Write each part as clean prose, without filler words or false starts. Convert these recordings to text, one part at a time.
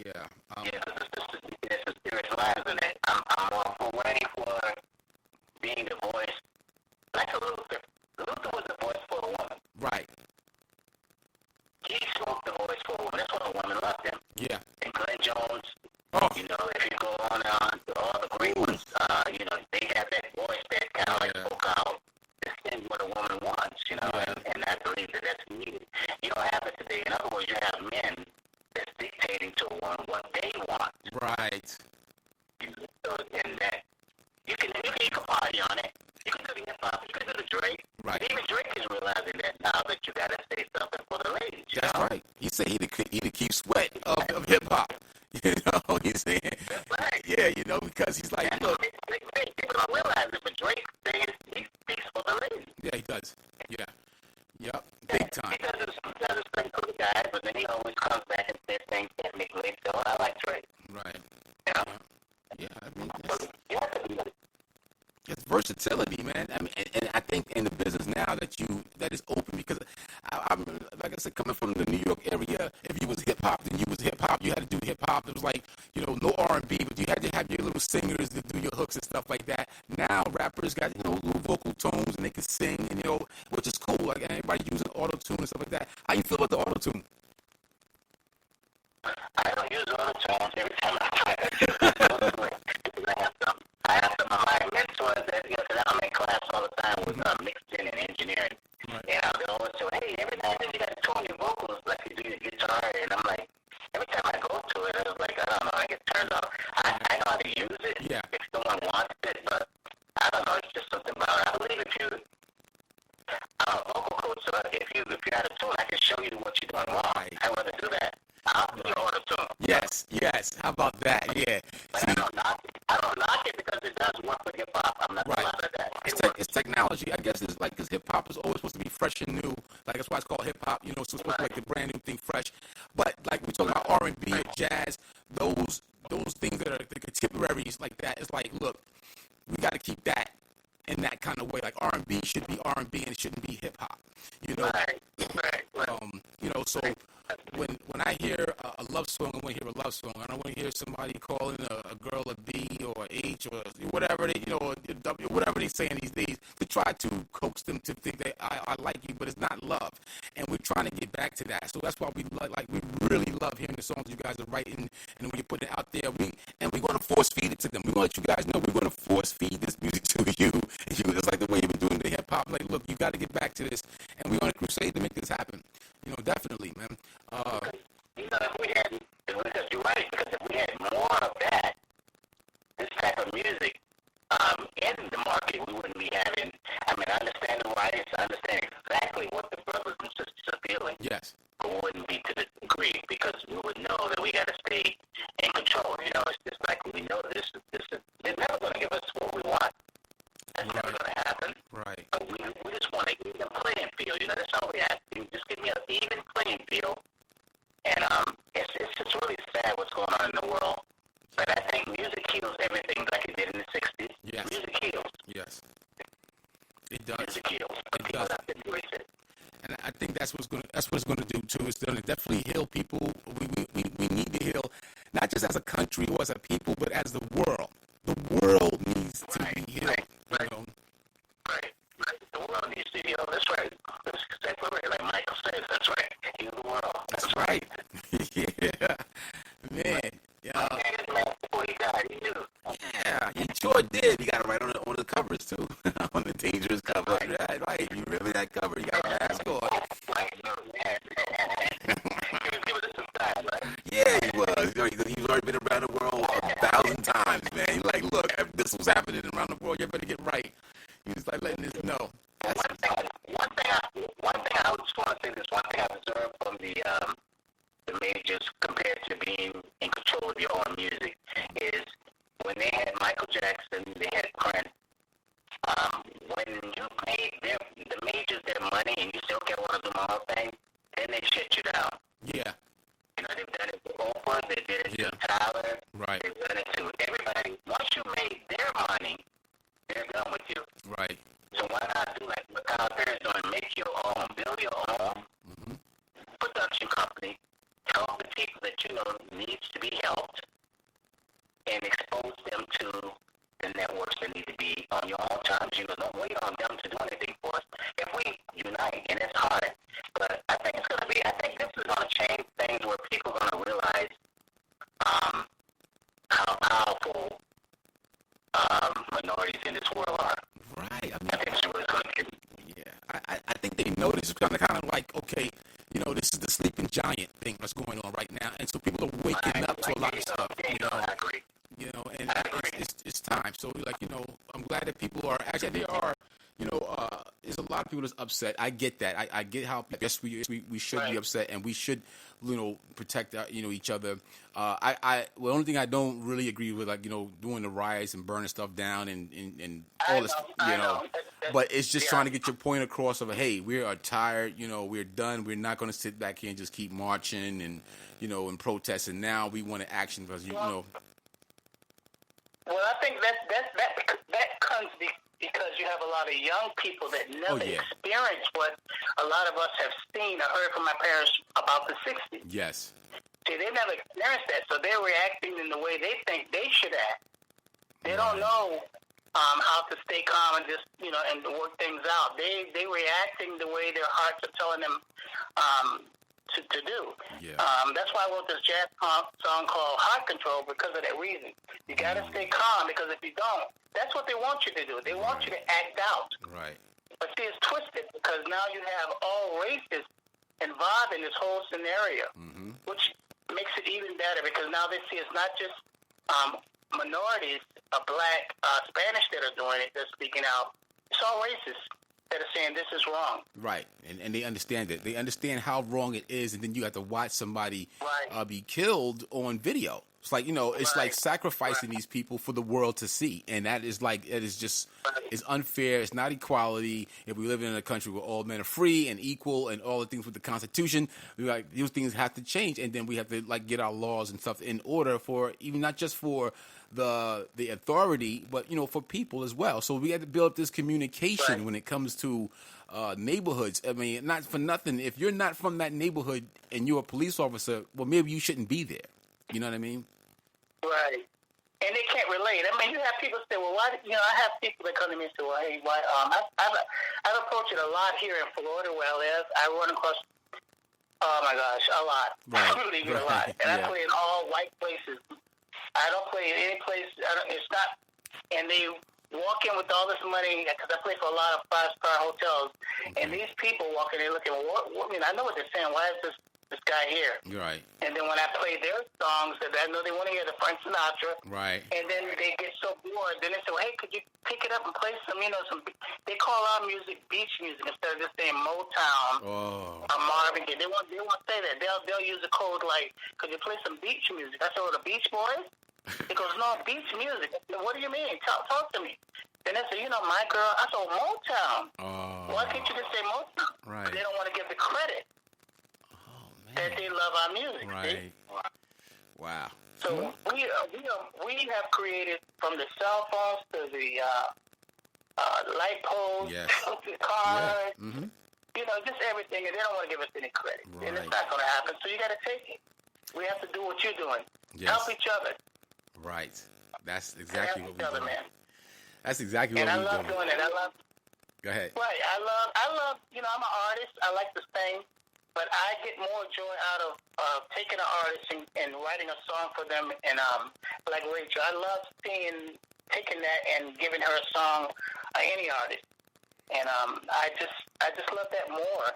Yeah. Yeah, there's some serious lines in it. I'm ready for being the voice, like a Luther. Luther was the voice for a woman. Right. He spoke the voice for a woman. That's why a woman loved him. Yeah. And Glenn Jones, Oh. If you go on to all the great ones, they have that voice that kind of spoke out. This is what a woman wants, and I believe that's needed. You don't have it today. In other words, you have men that's dictating to a woman what they want. Right. So, and that you can party on it. You can do the hip hop. You can do the Drake. Right. Even Drake is realizing that now that you gotta say something for the ladies. That's right. He said he the Keith Sweat of hip hop. He's saying. That's right. Yeah, because he's like, look. People don't realize it, but Drake says he speaks for the ladies. Yeah, he does. Yeah. Yep. Big time. He does it for the guys, but then he always comes back and says things technically. So I like Drake. Right. Yeah. Yeah. I mean, it's versatility, man. I mean, and I think in the business now that is open because I'm like I said, coming from the New York area, if you was hip hop, then you was hip hop. You had to do hip hop. It was like no R&B, but you had to have your little singers to do your hooks and stuff like that. Now rappers got little vocal tones and they can sing, and which is cool. Like everybody using auto tune and stuff like that. How you feel about the auto tune? I don't use auto tunes every time I try to. I have some of my mentors that, because I'm in class all the time with mixing and engineering. Right. And they'll always say, hey, every now and then you got to tune your vocals like you do your guitar. And I'm like, every time I go to it, I was like, I don't know, I get turned off. I know how to use it if someone wants it, but I don't know, it's just something about it. I believe if you, I'm a vocal coach, so if you're out of tune, I can show you what you're doing wrong. I want to do that. I'll do auto tune. Yes. How about that? Yeah. But I don't knock it because it does work with hip hop. I'm not proud of that. It's technology. I guess it's like because hip hop is always supposed to be fresh and new. Like that's why it's called hip hop. So it's supposed to be like the brand new thing, fresh. But like we talking about R&B or jazz, those things that are the contemporaries like that. It's like, look, we got to keep that in that kind of way. Like R&B should be R&B and it shouldn't be hip hop. Right. So when I hear a love song, I want to hear a love song. I don't want to hear somebody calling a girl a B or H or whatever they, or W, whatever they saying these days to try to coax them to think that I like you, but it's not love. And we're trying to get back to that. So that's why we really love hearing the songs you guys are writing, and when you put it out there, we're going to force feed it to them. We're going to let you guys know we're going to force feed this music to you. It's like the way you've been doing the hip hop. Like, look, you got to get back to this, and we're on a crusade to make this happen. Definitely, man. Because you're right, because if we had more of that, this type of music, in the market, we wouldn't be having, I understand the writings, I understand exactly what the brothers and sisters are feeling. Yes. But it wouldn't be to the degree, because we would know that we got to stay in control. It's just like we know this is, they're never going to give us what we want. That's never going to happen. Right. But we just want an even playing field. That's all we ask. Just give me an even playing field. And it's just really sad what's going on in the world. But I think music heals everything like it did in the 60s. Yes. Music heals. Yes. It does. Music heals. It does. Embrace it. And I think that's what it's going to do too. It's going to definitely heal people. We need to heal, not just as a country or as a people, but as the world. The world needs to be healed. Right. The world needs to heal. That's right. That's exactly right. Like Michael says, that's right. Heal the world. That's right. Yeah. Man. Yeah. Yeah, he sure did. You got it right on the covers too, on the dangerous cover. Right. You remember that cover? You got a mask on. Yeah, he was. He's already been around the world 1,000 times, man. He's like, look, if this was happening around the world, you better get right. He was like letting us know. One thing I just want to say this. One thing I observed from the majors compared to being in control of your own music is when they had Michael Jackson, they had Prince. When you paid the majors their money and you still get one of them all things, then they shut you down. Yeah. They've done it to Oprah, they did it to Tyler, right. They've done it to everybody. Once you made their money, they're done with you. Right. So why not do like what Tyler Perry's doing? Make your own, build your own production company. Help the people that needs to be helped and expose them to the networks that need to be on your own terms. Don't wait on them to do anything for us. If we unite, and it's hard, but I think this is going to change things where people are going to realize how powerful minorities in this world are. Right. I think it's really going to I think they know this is kind of like, okay, this is the sleeping giant thing that's going on right now, and so people are waking up to a lot of stuff. I agree. And it's time. So, I'm glad that people are actually, there are, there's a lot of people that's upset. I get that. I get how, yes, we should be upset, and we should, protect, each other. The only thing I don't really agree with, doing the riots and burning stuff down and all this, but it's just trying to get your point across of, hey, we are tired, we're done. We're not going to sit back here and just keep marching and, and protesting. Now we want to action because, Well, I think that comes because you have a lot of young people that never experienced what a lot of us have seen or heard from my parents about the 60s. Yes. See, they never experienced that, so they're reacting in the way they think they should act. They don't know how to stay calm and just, and work things out. They reacting the way their hearts are telling them to do. Yeah. That's why I wrote this jazz song called Heart Control, because of that reason. You got to stay calm, because if you don't, that's what they want you to do. They want you to act out. Right. But see, it's twisted, because now you have all races involved in this whole scenario, which makes it even better, because now they see it's not just minorities, black, Spanish that are doing it, they're speaking out. It's all races that are saying this is wrong. Right, and they understand it. They understand how wrong it is, and then you have to watch somebody be killed on video. It's like, it's like sacrificing these people for the world to see, and that is just it's unfair. It's not equality. If we live in a country where all men are free and equal and all the things with the Constitution, those things have to change, and then we have to get our laws and stuff in order for even not just for the authority, but for people as well. So we have to build up this communication when it comes to neighborhoods. I mean, not for nothing. If you're not from that neighborhood and you're a police officer, well, maybe you shouldn't be there. You know what I mean? Right. And they can't relate. I mean, you have people say, well, why? I have people that come to me and say, well, hey, why? I've approached it a lot here in Florida where I live. I run across, oh my gosh, a lot. Right. Believe it, a lot. And I play in all white places. I don't play in any place. It's not. And they walk in with all this money, because I play for a lot of 5-star hotels. And these people walk in, they look at, well, I know what they're saying. Why is this guy here? Right. And then when I play their songs, that I know they want to hear the Frank Sinatra. Right. And then they get so bored. Then they say, well, hey, could you pick it up and play some, they call our music beach music instead of just saying Motown or Marvin Gaye. They won't say that. They'll use a code like, could you play some beach music? I said, well, the Beach Boys? He goes, no, beach music. I said, what do you mean? Talk to me. Then they say, my girl. I said, Motown. Why can't you just say Motown? Right. But they don't want to give the credit that they love our music. Right. See? Wow. So we have created, from the cell phones to the light poles, to the cars, just everything, and they don't want to give us any credit. Right. And it's not going to happen. So you got to take it. We have to do what you're doing. Yes. Help each other. Right. That's exactly what we're doing. Man. That's exactly what we're doing. And I love doing it. Go ahead. Right. I love. I'm an artist. I like to sing. But I get more joy out of taking an artist and writing a song for them. And like Rachel, I love taking that and giving her a song, any artist. And I just love that more.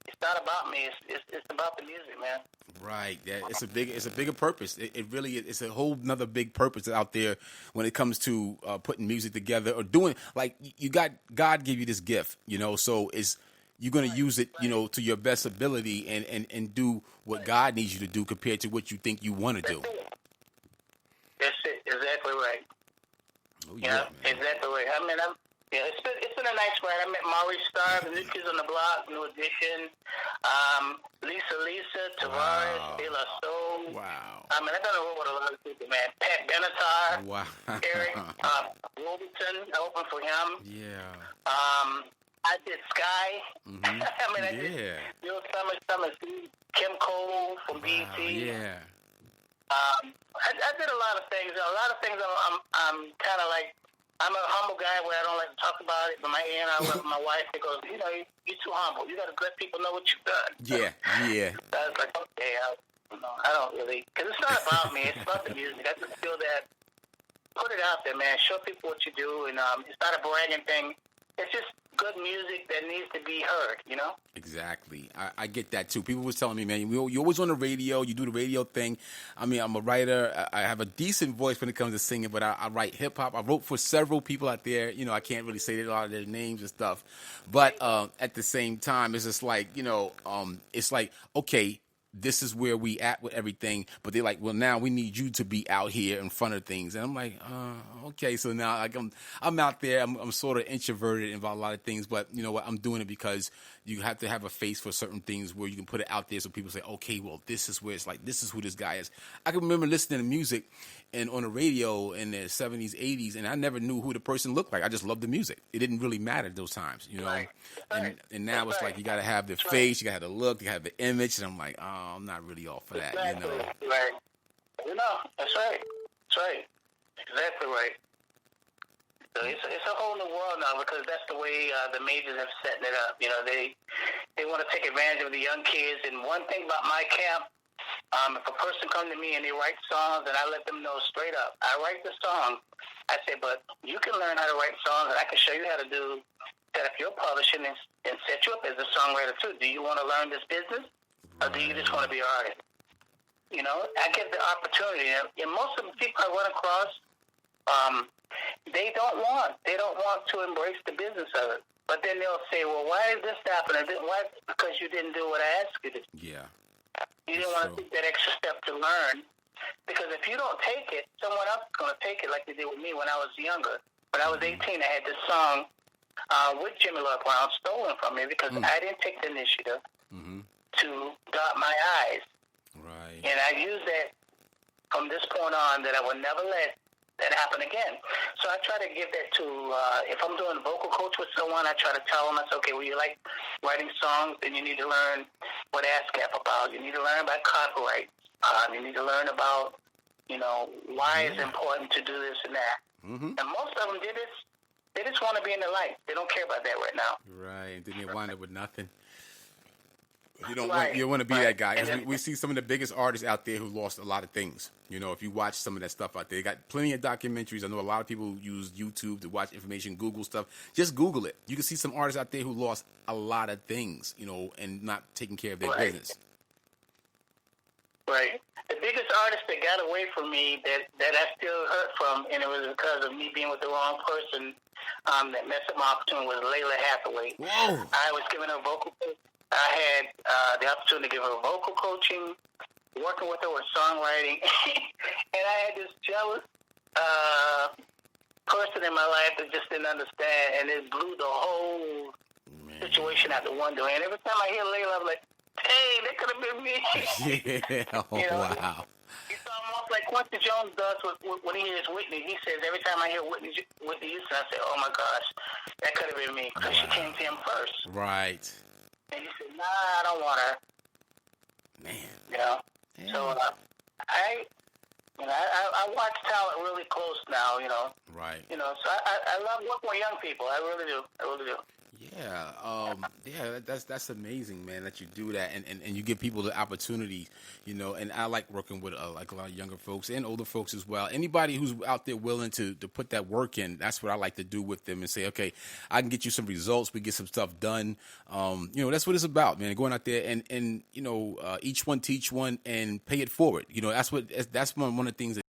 It's not about me. It's about the music, man. Right. Yeah. It's a bigger purpose. It really is. It's a whole nother big purpose out there when it comes to putting music together or doing, like, God gave you this gift, so you're going to use it, to your best ability and do what God needs you to do compared to what you think you want to do. That's it. Exactly right. Oh, yeah, exactly right. I mean, it's been a nice ride. I met Maurice Starr, the New Kids on the Block, New Edition, Lisa, Tavares, De La Soul. Wow. I mean, I done a role with a lot of people, man. Pat Benatar. Wow. Eric Robertson. I opened for him. Yeah. I did Sky. Mm-hmm. I mean, I did Bill Summer, Kim Cole from BET. Yeah. I did a lot of things. A lot of things I'm kind of like, I'm a humble guy where I don't like to talk about it. But my aunt, I love my wife. It goes, you're too humble. You got to let people know what you've done. Yeah. So I was like, okay, I don't really, because it's not about me. It's about the music. I just feel that, put it out there, man. Show people what you do, and it's not a bragging thing. It's just good music that needs to be heard, Exactly. I get that too. People was telling me, man, you're always on the radio. You do the radio thing. I mean, I'm a writer. I have a decent voice when it comes to singing, but I write hip hop. I wrote for several people out there. I can't really say a lot of their names and stuff. But at the same time, it's just like, it's like, okay, this is where we at with everything, but they're like, well, now we need you to be out here in front of things, and I'm like, okay. So now, like, I'm out there. I'm sort of introverted about a lot of things, but you know what? I'm doing it because you have to have a face for certain things where you can put it out there, so people say, okay, well, this is where it's like, this is who this guy is. I can remember listening to music and on the radio in the 70s, 80s, and I never knew who the person looked like. I just loved the music. It didn't really matter those times, Right. And now it's like you got to have the face, you got to have the look, you got to have the image, and I'm like, oh, I'm not really all for that, Right. That's right. That's right. Exactly right. So it's a whole new world now because that's the way the majors have setting it up. They want to take advantage of the young kids. And one thing about my camp, if a person comes to me and they write songs, and I let them know straight up, I write the song. I say, but you can learn how to write songs, and I can show you how to do that if you're publishing and set you up as a songwriter too. Do you want to learn this business, or do you just want to be an artist? I give the opportunity, and most of the people I run across, they don't want to embrace the business of it. But then they'll say, well, why is this happening? Why? Because you didn't do what I asked you to do. Yeah. You didn't want to take that extra step to learn. Because if you don't take it, someone else is going to take it like they did with me when I was younger. When I was 18, I had this song with Jimmy Love Brown stolen from me because I didn't take the initiative to dot my I's. Right. And I used that from this point on that I would never let that happen again. So I try to give that to, if I'm doing a vocal coach with someone, I try to tell them, I say, okay, well, you like writing songs, then you need to learn what ASCAP about. You need to learn about copyright. You need to learn about, why it's important to do this and that. And most of them they just want to be in the light. They don't care about that right now. Right. Then they wind up with nothing. You don't want to be that guy. 'Cause we see some of the biggest artists out there who lost a lot of things. If you watch some of that stuff out there, they got plenty of documentaries. I know a lot of people use YouTube to watch information, Google stuff. Just Google it. You can see some artists out there who lost a lot of things, and not taking care of their business. Right. The biggest artist that got away from me that I still hurt from, and it was because of me being with the wrong person that messed up my opportunity, was Layla Hathaway. Whoa. I was giving her vocal. I had the opportunity to give her vocal coaching, working with her with songwriting, and I had this jealous person in my life that just didn't understand, and it blew the whole situation out the window. And every time I hear Layla, I'm like, hey, that could have been me. Yeah. Wow. It's almost like Quincy Jones does when he hears Whitney. He says, every time I hear Whitney Houston, I say, oh my gosh, that could have been me, because she came to him first. Right. And he said, nah, I don't want her. Man. Yeah. So I watch talent really close now, Right. So I love working with young people. I really do. Yeah. That's amazing, man, that you do that and you give people the opportunity, and I like working with like a lot of younger folks and older folks as well. Anybody who's out there willing to put that work in, that's what I like to do with them and say, okay, I can get you some results. We get some stuff done. That's what it's about, man. Going out there and each one teach one and pay it forward. That's one of the things that